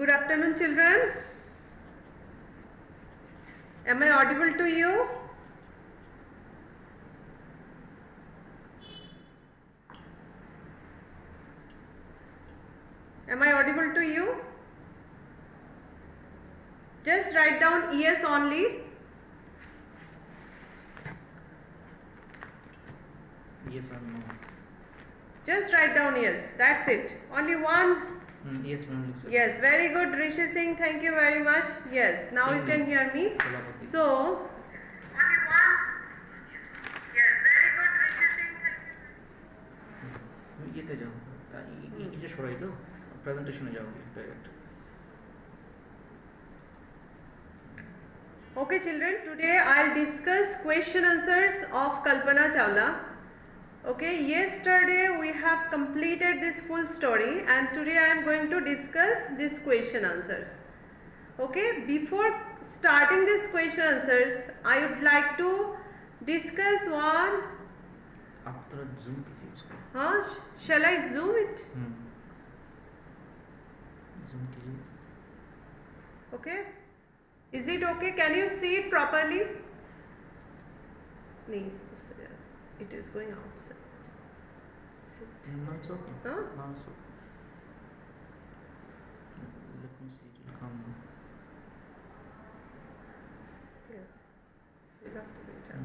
Good afternoon, children. Am I audible to you? Am I audible to you? Just write down yes only. Yes or no? Just write down yes. That's it. Only one. Yes, ma'am. Yes, very good, Rishi Singh. Thank you very much. Yes, now you can hear me. So, only one. Yes, very good, Rishi Singh. तुम ये ते जाओ ये जो छोड़ा दो presentation में जाओगे direct. Okay, children, today I'll discuss question answers of Kalpana Chawla. Okay, yesterday we have completed this full story and today I am going to discuss these question answers. Okay, before starting these question answers, I would like to discuss one. आप थोड़ा zoom कीजिए उसको. हाँ, shall I zoom it? Zoom कीजिए. Okay, is it okay? Can you see it properly? नहीं, it is going outside. No, it's okay. Huh? No, it's okay. Let me see. It will come now. Yes, we have to wait. Yeah.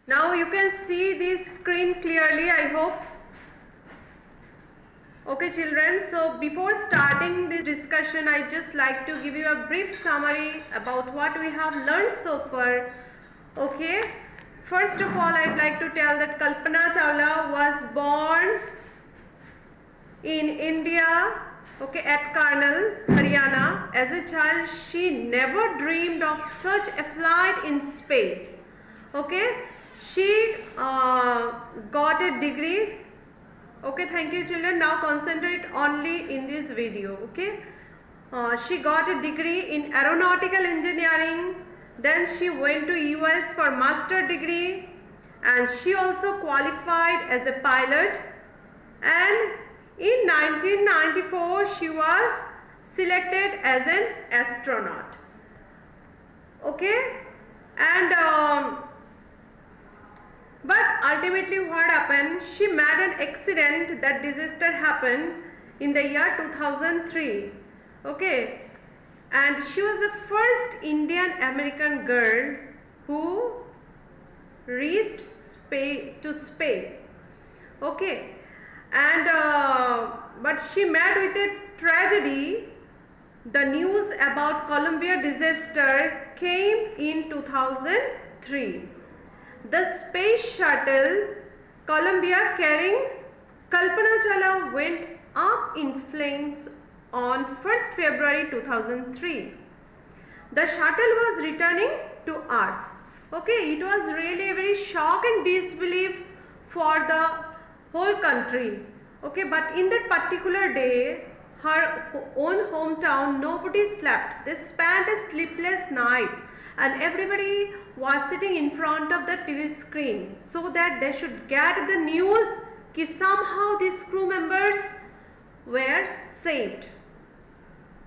Now you can see this screen clearly, I hope. Okay, children, so before starting this discussion, I just like to give you a brief summary about what we have learned so far. Okay, first of all, I'd like to tell that Kalpana Chawla was born in India, okay, at Karnal, Haryana. As a child, she never dreamed of such a flight in space. Okay, she got a degree. Okay, thank you, children. Now concentrate only in this video. Okay, she got a degree in aeronautical engineering. Then she went to US for master degree, and she also qualified as a pilot. And in 1994, she was selected as an astronaut. Okay, and but ultimately what happened, she met an accident. That disaster happened in the year 2003. Okay, and she was the first Indian American girl who reached space. Okay, and but she met with a tragedy. The news about Columbia disaster came in 2003. The space shuttle Columbia carrying Kalpana Chawla went up in flames on 1st February 2003. The shuttle was returning to Earth. Okay, it was really a very shock and disbelief for the whole country. Okay, but in that particular day, her own hometown, nobody slept. They spent a sleepless night and everybody was sitting in front of the TV screen so that they should get the news that somehow these crew members were saved.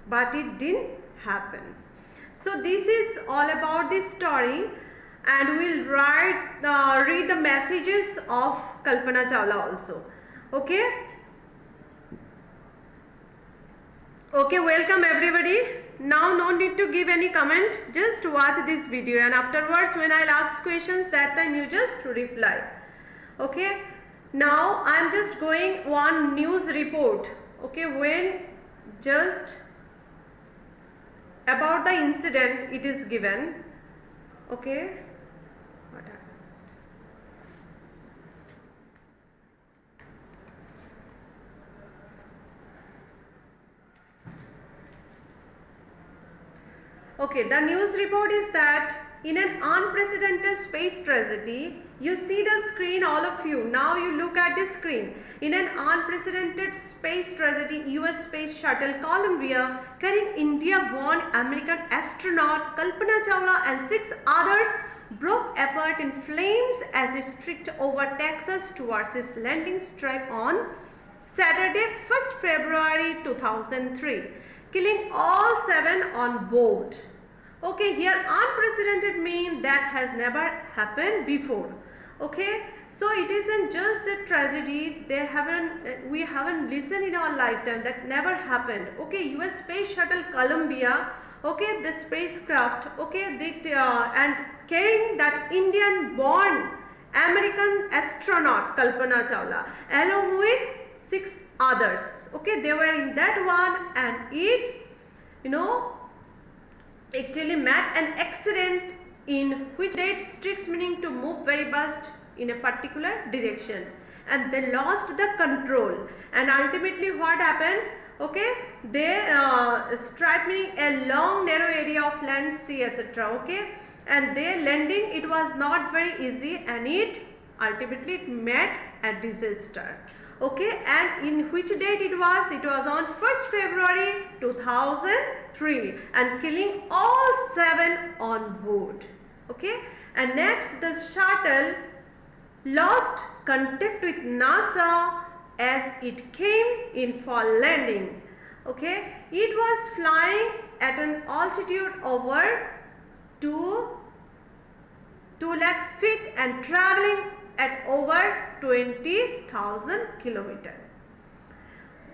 But it didn't happen. So this is all about this story, and we'll read the messages of Kalpana Chawla also. Okay? Okay, welcome everybody. Now no need to give any comment, just watch this video, and afterwards when I'll ask questions, that time you just reply. Okay, now I'm just going one news report. Okay, when just about the incident it is given. Okay, what happened? Okay, the news report is that in an unprecedented space tragedy, you see the screen, all of you. Now you look at the screen. In an unprecedented space tragedy, US space shuttle Columbia carrying India-born American astronaut Kalpana Chawla and 6 others broke apart in flames as it streaked over Texas towards its landing strip on Saturday, 1st February 2003, killing all 7 on board. Okay, here unprecedented means that has never happened before. Okay, so it isn't just a tragedy, we haven't listened in our lifetime, that never happened. Okay, US space shuttle Columbia, okay, the spacecraft, okay, and carrying that Indian born American astronaut Kalpana Chawla along with 6 others. Okay, they were in that one, and it actually met an accident in which date streaks meaning to move very fast in a particular direction, and they lost the control, and ultimately what happened, okay, they strike meaning a long narrow area of land, sea, etc. okay, and their landing, it was not very easy, and it ultimately met a disaster. Okay, and in which date it was on 1st February 2003, and killing all 7 on board. Okay, and next the shuttle lost contact with NASA as it came in for landing. Okay, it was flying at an altitude over 2 lakhs feet and traveling at over 20,000 kilometers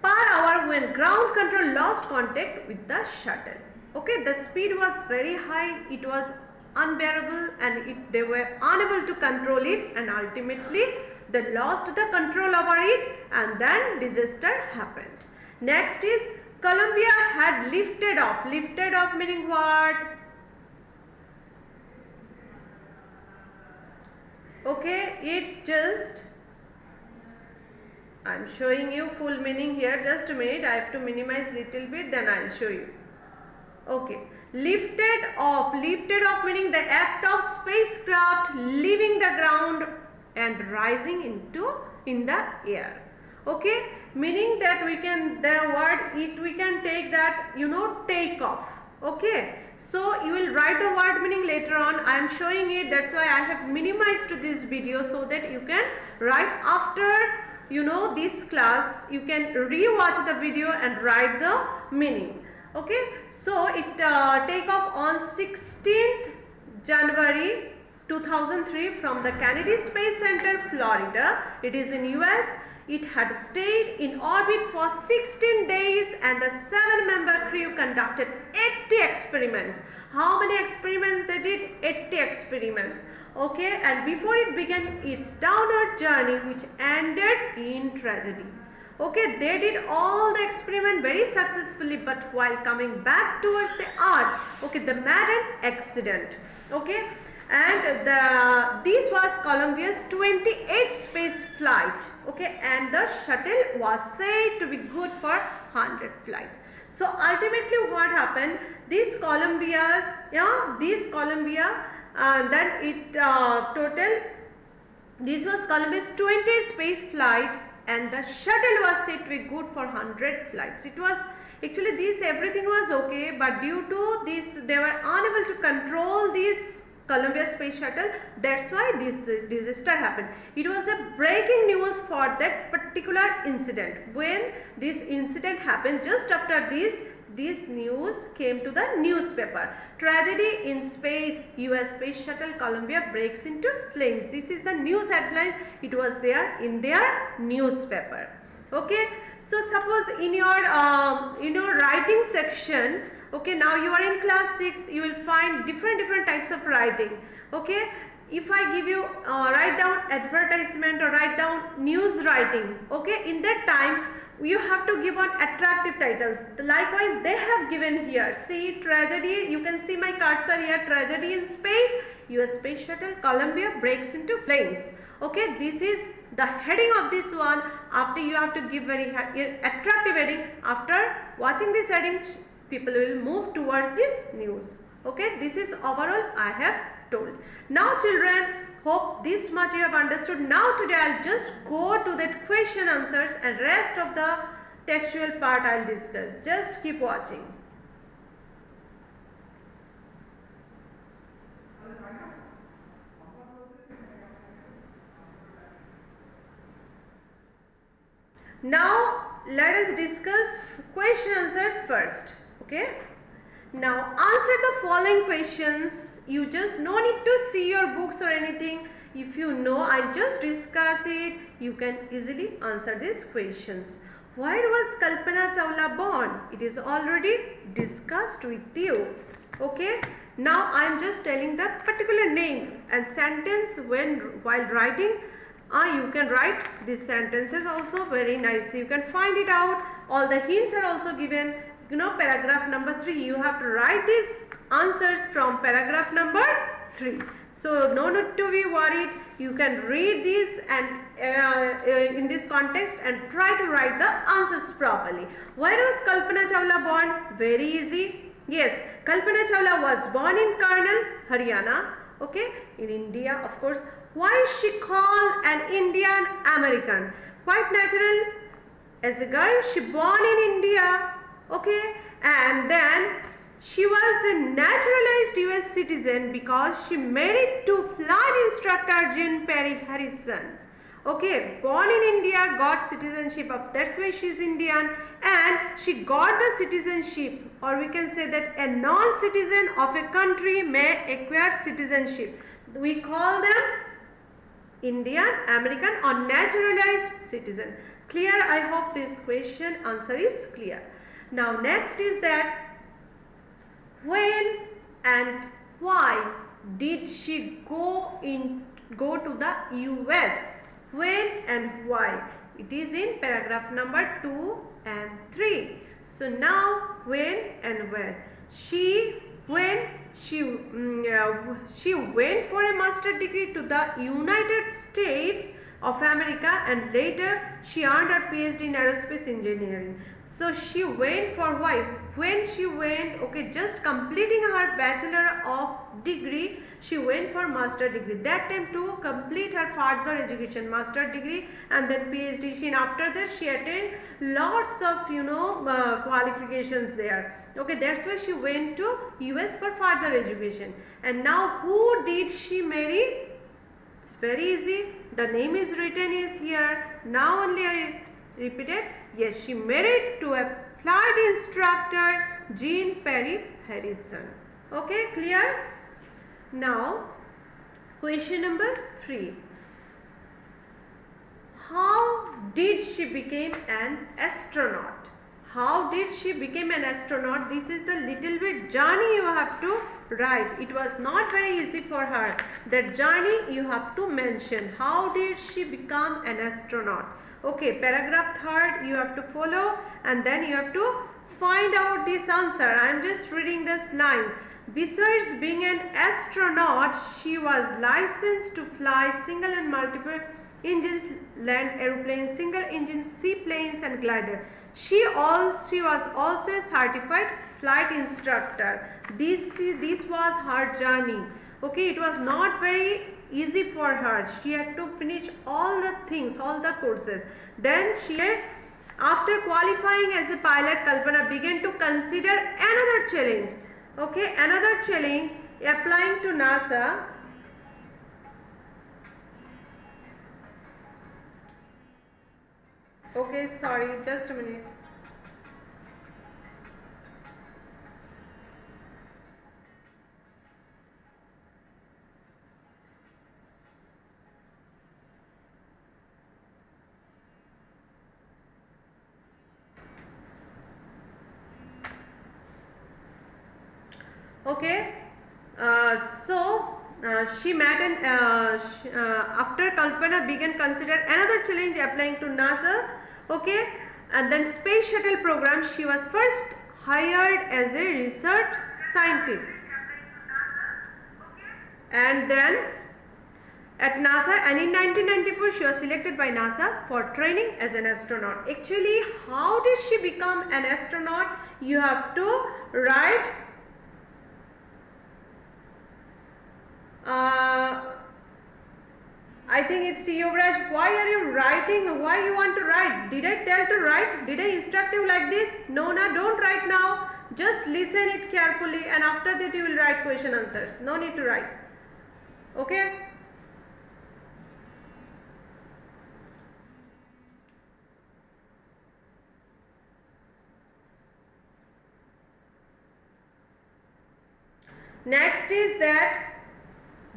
per hour when ground control lost contact with the shuttle. Okay, the speed was very high, it was unbearable, and they were unable to control it, and ultimately they lost the control over it, and then disaster happened. Next is Columbia had lifted off. Lifted off meaning what? Okay, it just, I am showing you full meaning here, just a minute, I have to minimize little bit, then I will show you. Okay, lifted off meaning the act of spacecraft leaving the ground and rising in the air. Okay, meaning that we can take that, take off. Okay, so you will write the word meaning later on. I am showing it, that's why I have minimized this video, so that you can write after this class, you can re-watch the video and write the meaning. Okay, so it take off on 16th January 2003 from the Kennedy Space Center, Florida. It is in US. It had stayed in orbit for 16 days, and the 7-member crew conducted 80 experiments. How many experiments they did? 80 experiments. Okay, and before it began its downward journey, which ended in tragedy. Okay, they did all the experiment very successfully, but while coming back towards the earth, okay, they met an accident. Okay, and this was Columbia's 28th space flight. Okay, and the shuttle was said to be good for 100 flights. So ultimately what happened, this Columbia, then it this was Columbia's 20th space flight, and the shuttle was said to be good for 100 flights. It was actually everything was okay, but due to this they were unable to control this Columbia space shuttle. That's why this disaster happened. It was a breaking news for that particular incident. When this incident happened, just after this news came to the newspaper. Tragedy in space, US space shuttle Columbia breaks into flames. This is the news headlines. It was there in their newspaper. Okay, so suppose in your writing section, okay, now you are in class 6, you will find different types of writing. Okay, if I give you write down advertisement or write down news writing, okay, in that time you have to give on attractive titles. Likewise they have given here, see, tragedy, you can see my cursor here, tragedy in space, US space shuttle Columbia breaks into flames. Okay, this is the heading of this one. After you have to give very attractive heading. After watching this heading, people will move towards this news. Okay, this is overall I have told. Now children, hope this much you have understood. Now today I'll just go to that question answers and rest of the textual part I'll discuss. Just keep watching. Now let us discuss question answers first. Okay. Now answer the following questions. You just no need to see your books or anything. If you know, I'll just discuss it. You can easily answer these questions. Where was Kalpana Chawla born? It is already discussed with you. Okay. Now I am just telling the particular name and sentence while writing. You can write these sentences also very nicely. You can find it out. All the hints are also given. You know, paragraph number 3. You have to write these answers from paragraph number 3. So no need to be worried. You can read this and in this context and try to write the answers properly. Where was Kalpana Chawla born? Very easy. Yes, Kalpana Chawla was born in Karnal, Haryana. Okay, in India, of course. Why is she called an Indian American? Quite natural. As a girl, she born in India. Okay, and then she was a naturalized US citizen because she married to flight instructor Jean Perry Harrison. Okay, born in India, got citizenship of, that's why she is Indian, and she got the citizenship, or we can say that a non-citizen of a country may acquire citizenship. We call them Indian, American or naturalized citizen. Clear? I hope this question answer is clear. Now next is that when and why did she go to the US? When and why? It is in paragraph number 2 and 3. So now when and when. She went for a master degree to the United States of America, and later she earned her PhD in aerospace engineering. So she went for why? When she went, okay, just completing her bachelor of degree, she went for master degree. That time to complete her further education, master degree and then PhD. She, and after that she attained lots of qualifications there. Okay, that's why she went to US for further education. And now who did she marry? It's very easy. The name is written is here. Now only I repeated. Yes, she married to a flight instructor Jean Perry Harrison. Okay, clear? Now, question number 3. How did she become an astronaut? How did she become an astronaut? This is the little bit journey you have to write. It was not very easy for her. That journey you have to mention. How did she become an astronaut? Okay, paragraph 3rd you have to follow and then you have to find out this answer. I am just reading these lines. Besides being an astronaut, she was licensed to fly single and multiple engines land aeroplanes, single engine seaplanes and glider. She was also a certified flight instructor. This was her journey. Okay, it was not very easy for her. She had to finish all the things, all the courses. Then after qualifying as a pilot, Kalpana began to consider another challenge. Okay, another challenge, applying to NASA. Okay, sorry, just a minute. Okay, she met and after Kalpana began consider another challenge applying to NASA. Okay, and then space shuttle program. She was first hired as a research scientist, and then at NASA, and in 1994 she was selected by NASA for training as an astronaut. Actually, how did she become an astronaut? You have to write I think it's Yuvraj. Why are you writing? Why you want to write? Did I tell to write? Did I instruct you like this? No, no, don't write now. Just listen it carefully and after that you will write question answers. No need to write. Okay? Next is that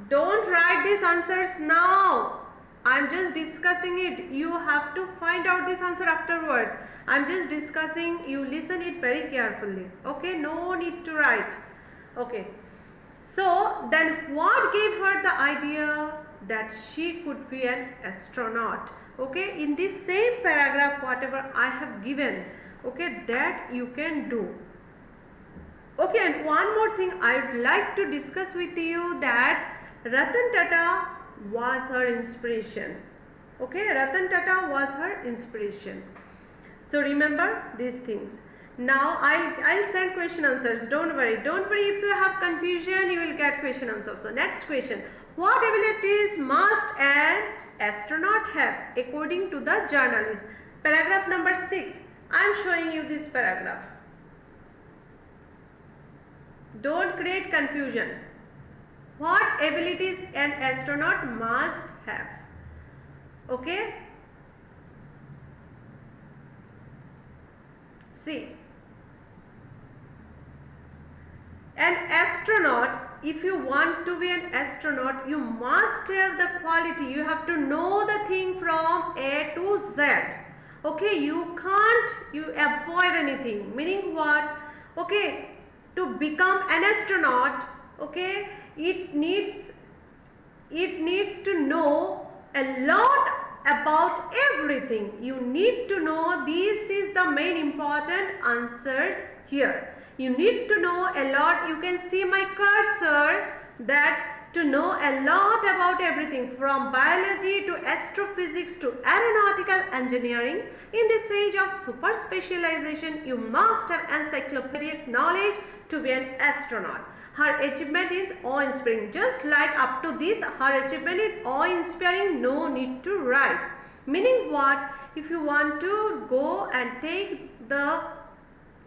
don't write these answers now. I'm just discussing it. You have to find out this answer afterwards. I'm just discussing. You listen it very carefully. Okay, no need to write. Okay. So then what gave her the idea that she could be an astronaut? Okay, in this same paragraph whatever I have given, okay, that you can do. Okay, and one more thing I'd like to discuss with you, that Ratan Tata was her inspiration. Okay, Ratan Tata was her inspiration. So remember these things. Now I'll send question answers. Don't worry. Don't worry, if you have confusion, you will get question answers. So next question. What abilities must an astronaut have according to the journalist? Paragraph number 6. I am showing you this paragraph. Don't create confusion. What abilities an astronaut must have? Okay? See. An astronaut, if you want to be an astronaut, you must have the quality. You have to know the thing from A to Z. Okay, you avoid anything. Meaning what? Okay, to become an astronaut, okay, it needs to know a lot about everything. You need to know, this is the main important answers here. You need to know a lot. You can see my cursor, that to know a lot about everything from biology to astrophysics to aeronautical engineering. In this age of super specialization, you must have encyclopedic knowledge to be an astronaut. Her achievement is awe-inspiring. Just like up to this, her achievement is awe-inspiring, no need to write. Meaning what? If you want to go and take the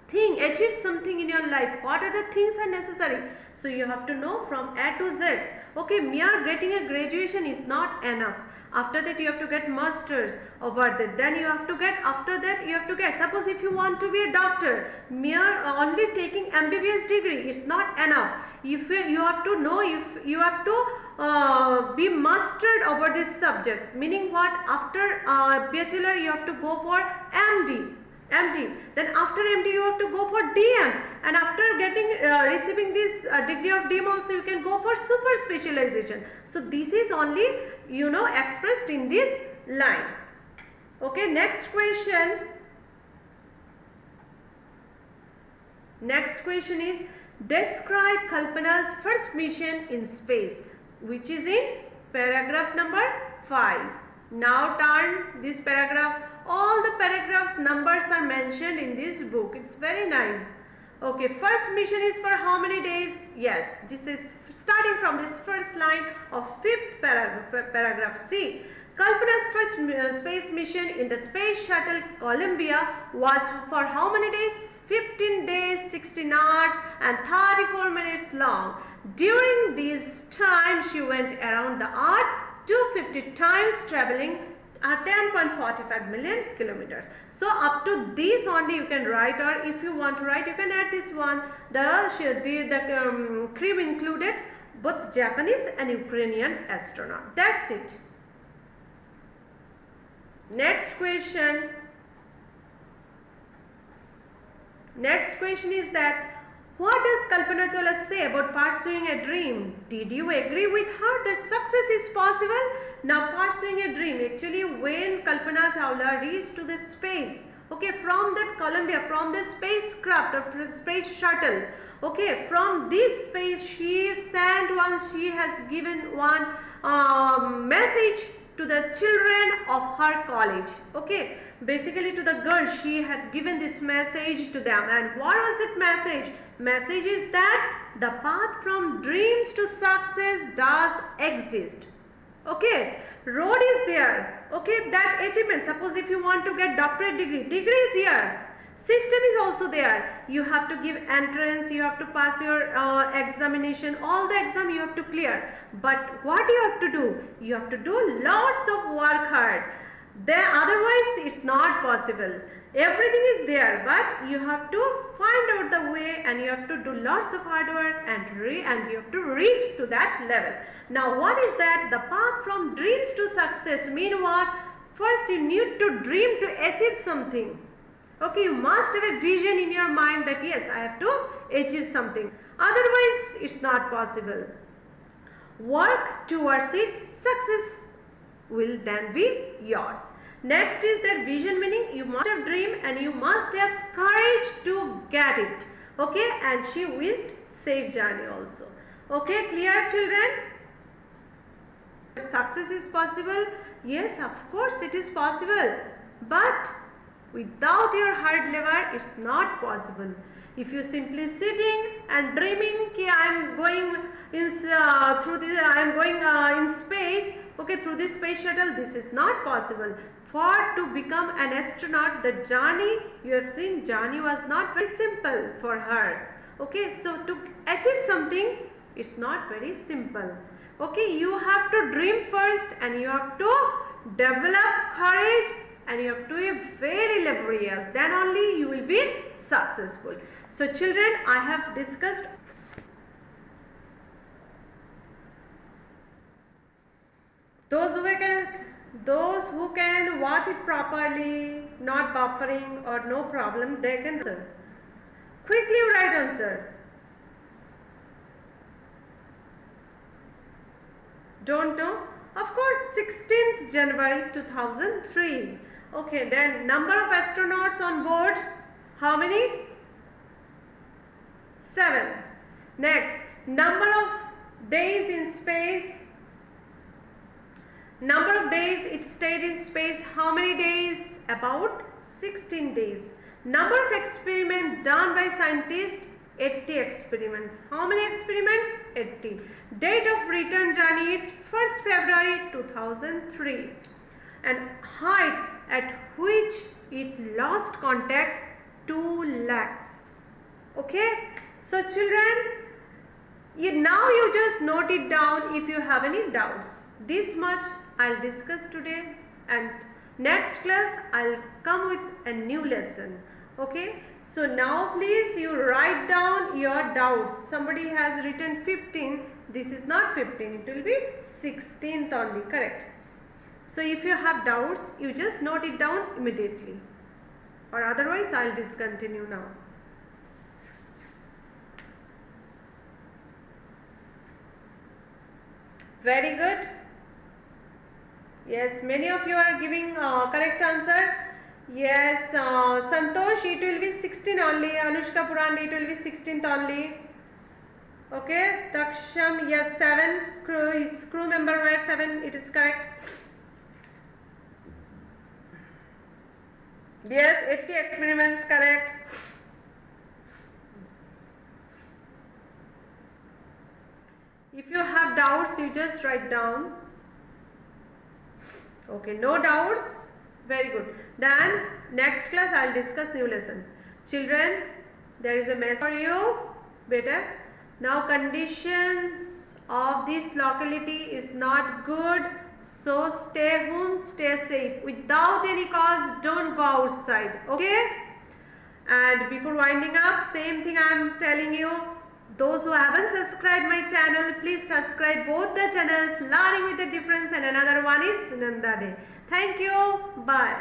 thing, achieve something in your life, what are the things are necessary? So you have to know from A to Z. Okay, mere getting a graduation is not enough. After that you have to get masters over that. Then you have to get, after that you have to get, suppose if you want to be a doctor, mere only taking MBBS degree is not enough. If you have to know, if you have to be mastered over these subjects. Meaning what? After bachelor you have to go for MD. Then after MD you have to go for DM, and after getting receiving this degree of DM also you can go for super specialization. So this is only expressed in this line. Okay, next question. Next question is, describe Kalpana's first mission in space, which is in paragraph number 5. Now turn this paragraph. All the paragraphs numbers are mentioned in this book. It's very nice. Okay, first mission is for how many days? Yes, this is starting from this first line of 5th paragraph. See, Kalpana's first space mission in the space shuttle Columbia was for how many days? 15 days, 16 hours and 34 minutes long. During this time, she went around the earth 250 times, traveling 10.45 million kilometers. So up to this only you can write, or if you want to write you can add this one. The crew included both Japanese and Ukrainian astronaut. That's it. Next question. Next question is that, what does Kalpana Chawla say about pursuing a dream? Did you agree with her that success is possible? Now pursuing a dream, actually when Kalpana Chawla reached to the space, okay, from that Columbia, from the spacecraft or space shuttle, okay, from this space she has given one message to the children of her college. Okay, basically to the girls she had given this message to them. And what was that message? Message is that the path from dreams to success does exist. Okay, road is there. Okay, that achievement, suppose if you want to get doctorate degree is here. System is also there. You have to give entrance, you have to pass your examination, all the exam you have to clear. But what you have to do? You have to do lots of work hard. Then otherwise it's not possible. Everything is there, but you have to find out the way, and you have to do lots of hard work, and you have to reach to that level. Now what is that? The path from dreams to success mean what? First you need to dream to achieve something. Okay, you must have a vision in your mind that yes, I have to achieve something. Otherwise it's not possible. Work towards it, success will then be yours. Next is that vision, meaning you must have dream and you must have courage to get it. Okay, and she wished safe journey also. Okay, clear children? Success is possible. Yes, of course it is possible. But without your hard labor, it's not possible. If you simply sitting and dreaming, ki I am going in in space. Okay, through this space shuttle, this is not possible. For to become an astronaut, the journey you have seen, journey was not very simple for her. Okay, so to achieve something, it's not very simple. Okay, you have to dream first, and you have to develop courage, and you have to be very laborious. Then only you will be successful. So children, I have discussed. Those who can watch it properly, not buffering or no problem, they can answer. Quickly write answer. Don't know? Of course, 16th January 2003. Okay, then number of astronauts on board, how many? 7. Next, number of days in space. Number of days it stayed in space, how many days? About 16 days. Number of experiments done by scientists, 80 experiments. How many experiments? 80. Date of return journey, 1st February 2003. And height at which it lost contact, 2 lakhs. Okay. So children, now you just note it down if you have any doubts. This much I'll discuss today, and next class I'll come with a new lesson. Okay, so now please you write down your doubts. Somebody has written 15, this is not 15, it will be 16th only, correct? So if you have doubts, you just note it down immediately, or otherwise I'll discontinue now. Very good. Yes, many of you are giving correct answer. Yes, Santosh, it will be 16 only. Anushka Puran, it will be 16th only. Okay, Taksham, yes, 7. His crew member were 7, it is correct. Yes, 80 experiments, correct. If you have doubts, you just write down. Okay, no doubts. Very good. Then next class I will discuss new lesson. Children, there is a message for you. Better. Now conditions of this locality is not good. So stay home, stay safe. Without any cause, don't go outside. Okay? And before winding up, same thing I am telling you. Those who haven't subscribed my channel, please subscribe both the channels, Learning with the Difference, and another one is Nanda Day. Thank you. Bye.